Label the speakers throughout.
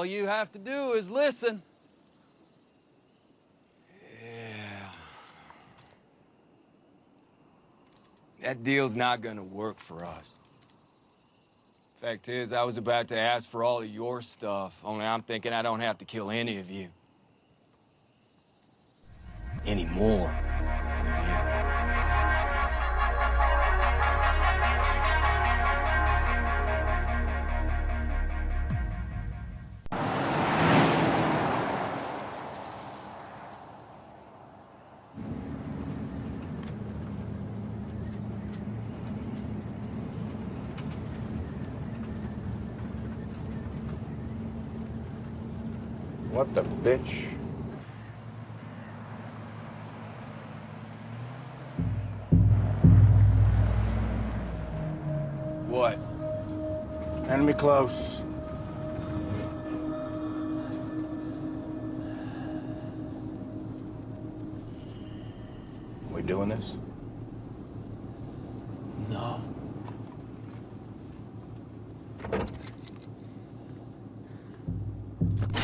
Speaker 1: All you have to do is listen.
Speaker 2: Yeah. That deal's not gonna work for us. Fact is, I was about to ask for all of your stuff, only I'm thinking I don't have to kill any of you. Anymore.
Speaker 3: What the bitch?
Speaker 2: What?
Speaker 3: Enemy close. We doing this?
Speaker 1: No.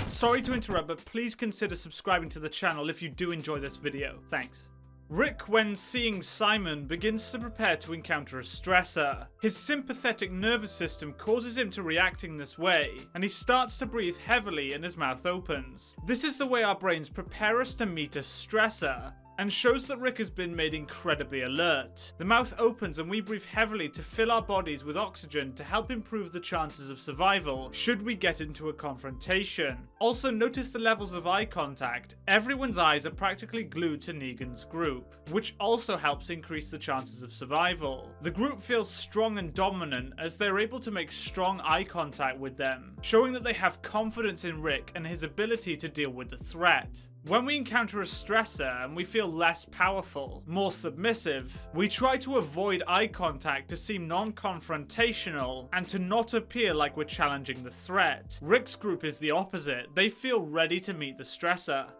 Speaker 4: Sorry to interrupt, but please consider subscribing to the channel if you do enjoy this video. Thanks. Rick, when seeing Simon, begins to prepare to encounter a stressor. His sympathetic nervous system causes him to react in this way, and he starts to breathe heavily and his mouth opens. This is the way our brains prepare us to meet a stressor, and shows that Rick has been made incredibly alert. The mouth opens and we breathe heavily to fill our bodies with oxygen to help improve the chances of survival should we get into a confrontation. Also notice the levels of eye contact. Everyone's eyes are practically glued to Negan's group, which also helps increase the chances of survival. The group feels strong and dominant as they're able to make strong eye contact with them, showing that they have confidence in Rick and his ability to deal with the threat. When we encounter a stressor and we feel less powerful, more submissive, we try to avoid eye contact to seem non-confrontational and to not appear like we're challenging the threat. Rick's group is the opposite. They feel ready to meet the stressor.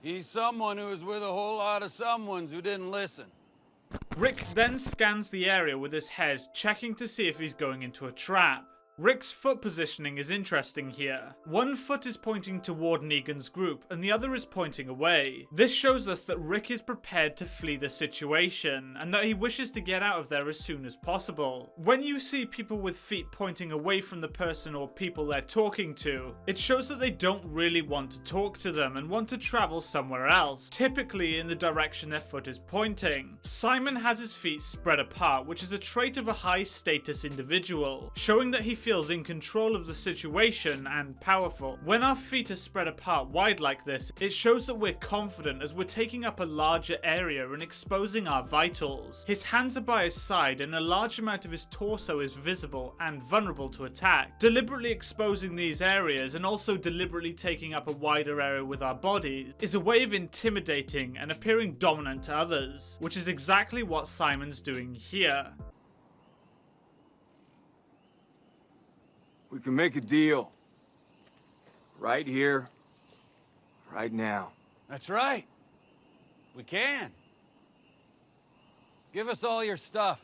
Speaker 1: He's someone who was with a whole lot of someones who didn't listen.
Speaker 4: Rick then scans the area with his head, checking to see if he's going into a trap. Rick's foot positioning is interesting here. One foot is pointing toward Negan's group and the other is pointing away. This shows us that Rick is prepared to flee the situation and that he wishes to get out of there as soon as possible. When you see people with feet pointing away from the person or people they're talking to, it shows that they don't really want to talk to them and want to travel somewhere else, typically in the direction their foot is pointing. Simon has his feet spread apart, which is a trait of a high status individual, showing that he feels in control of the situation and powerful. When our feet are spread apart wide like this, it shows that we're confident as we're taking up a larger area and exposing our vitals. His hands are by his side and a large amount of his torso is visible and vulnerable to attack. Deliberately exposing these areas and also deliberately taking up a wider area with our bodies is a way of intimidating and appearing dominant to others, which is exactly what Simon's doing here.
Speaker 2: We can make a deal. Right here. Right now.
Speaker 1: That's right. We can. Give us all your stuff.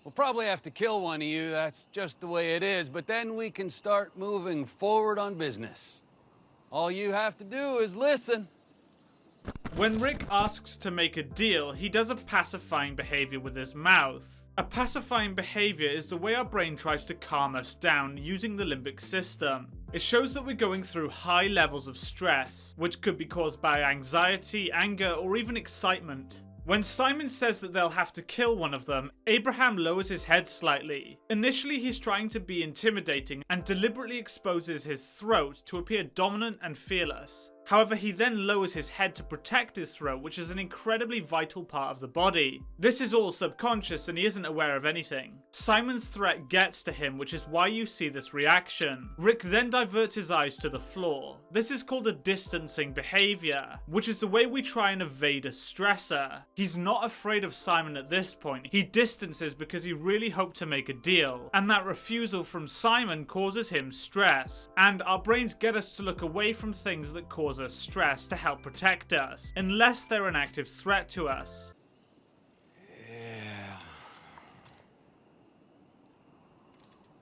Speaker 1: We'll probably have to kill one of you, that's just the way it is, but then we can start moving forward on business. All you have to do is listen.
Speaker 4: When Rick asks to make a deal, he does a pacifying behavior with his mouth. A pacifying behavior is the way our brain tries to calm us down using the limbic system. It shows that we're going through high levels of stress, which could be caused by anxiety, anger, or even excitement. When Simon says that they'll have to kill one of them, Abraham lowers his head slightly. Initially, he's trying to be intimidating and deliberately exposes his throat to appear dominant and fearless. However, he then lowers his head to protect his throat, which is an incredibly vital part of the body. This is all subconscious and he isn't aware of anything. Simon's threat gets to him, which is why you see this reaction. Rick then diverts his eyes to the floor. This is called a distancing behavior, which is the way we try and evade a stressor. He's not afraid of Simon at this point. He distances because he really hoped to make a deal, and that refusal from Simon causes him stress. And our brains get us to look away from things that cause us stress to help protect us, unless they're an active threat to us.
Speaker 2: Yeah.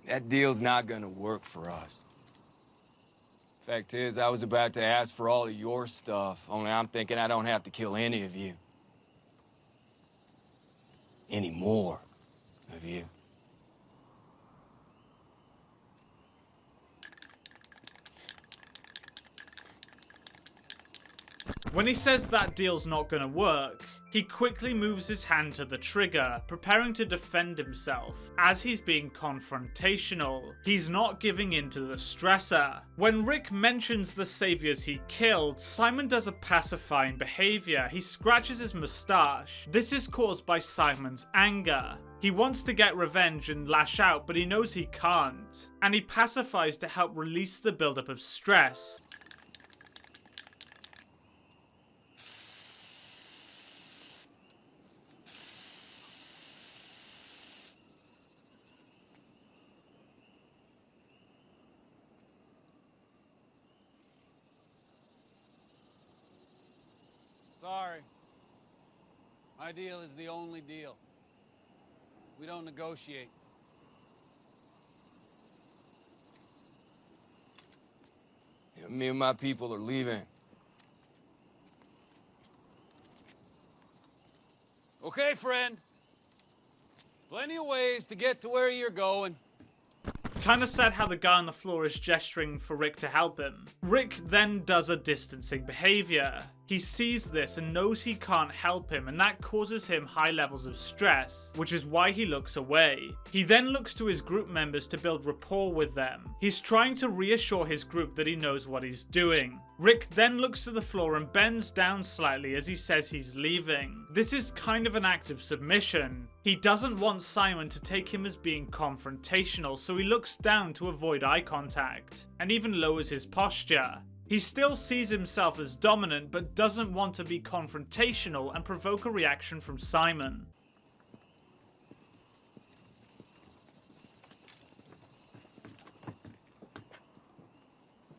Speaker 2: That deal's not gonna work for us. Fact is, I was about to ask for all of your stuff, only I'm thinking I don't have to kill any of you. Any more of you.
Speaker 4: When he says that deal's not gonna work, he quickly moves his hand to the trigger, preparing to defend himself, as he's being confrontational. He's not giving in to the stressor. When Rick mentions the saviors he killed, Simon does a pacifying behavior. He scratches his mustache. This is caused by Simon's anger. He wants to get revenge and lash out, but he knows he can't. And he pacifies to help release the buildup of stress.
Speaker 1: Sorry. My deal is the only deal. We don't negotiate.
Speaker 2: Yeah, me and my people are leaving.
Speaker 1: Okay, friend. Plenty of ways to get to where you're going.
Speaker 4: Kinda sad how the guy on the floor is gesturing for Rick to help him. Rick then does a distancing behavior. He sees this and knows he can't help him, and that causes him high levels of stress, which is why he looks away. He then looks to his group members to build rapport with them. He's trying to reassure his group that he knows what he's doing. Rick then looks to the floor and bends down slightly as he says he's leaving. This is kind of an act of submission. He doesn't want Simon to take him as being confrontational, so he looks down to avoid eye contact, and even lowers his posture. He still sees himself as dominant, but doesn't want to be confrontational and provoke a reaction from Simon.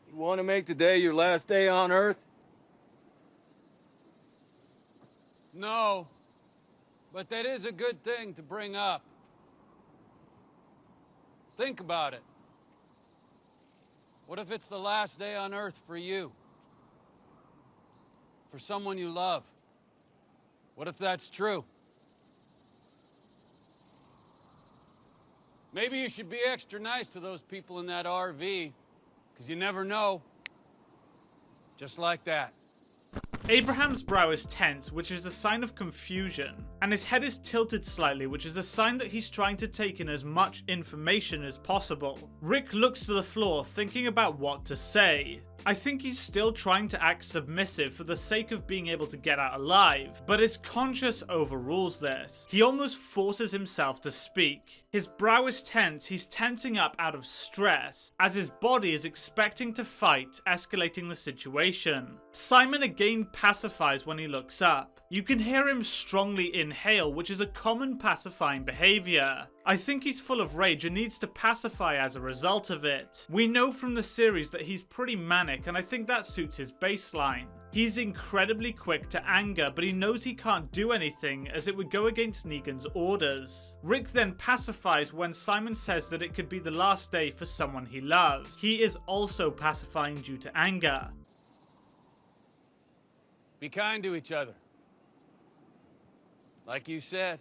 Speaker 2: You want to make today your last day on Earth?
Speaker 1: No. But that is a good thing to bring up. Think about it. What if it's the last day on Earth for you? For someone you love? What if that's true? Maybe you should be extra nice to those people in that RV, because you never know. Just like that.
Speaker 4: Abraham's brow is tense, which is a sign of confusion, and his head is tilted slightly, which is a sign that he's trying to take in as much information as possible. Rick looks to the floor, thinking about what to say. I think he's still trying to act submissive for the sake of being able to get out alive, but his conscience overrules this. He almost forces himself to speak. His brow is tense, he's tensing up out of stress, as his body is expecting to fight, escalating the situation. Simon again pacifies when he looks up. You can hear him strongly inhale, which is a common pacifying behavior. I think he's full of rage and needs to pacify as a result of it. We know from the series that he's pretty manic, and I think that suits his baseline. He's incredibly quick to anger, but he knows he can't do anything as it would go against Negan's orders. Rick then pacifies when Simon says that it could be the last day for someone he loves. He is also pacifying due to anger.
Speaker 1: Be kind to each other. Like you said.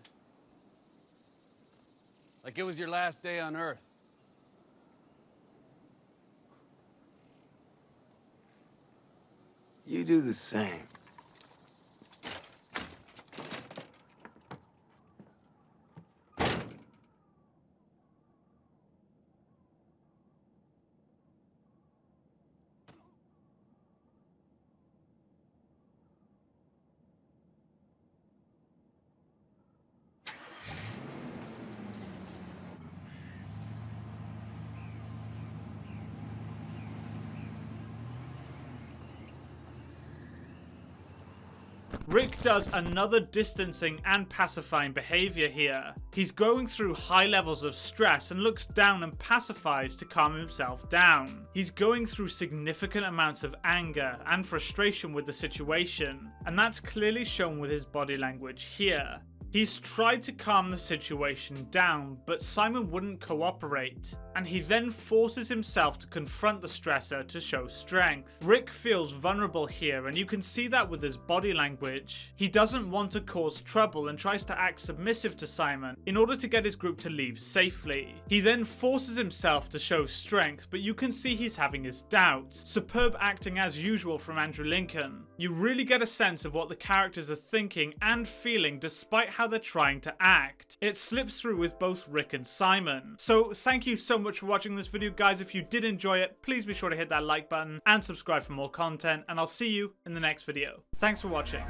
Speaker 1: Like it was your last day on Earth.
Speaker 2: You do the same.
Speaker 4: Rick does another distancing and pacifying behavior here. He's going through high levels of stress and looks down and pacifies to calm himself down. He's going through significant amounts of anger and frustration with the situation, and that's clearly shown with his body language here. He's tried to calm the situation down, but Simon wouldn't cooperate, and he then forces himself to confront the stressor to show strength. Rick feels vulnerable here, and you can see that with his body language. He doesn't want to cause trouble and tries to act submissive to Simon in order to get his group to leave safely. He then forces himself to show strength, but you can see he's having his doubts. Superb acting as usual from Andrew Lincoln. You really get a sense of what the characters are thinking and feeling despite how they're trying to act. It slips through with both Rick and Simon. So thank you so much for watching this video, guys. If you did enjoy it, please be sure to hit that like button and subscribe for more content, and I'll see you in the next video. Thanks for watching.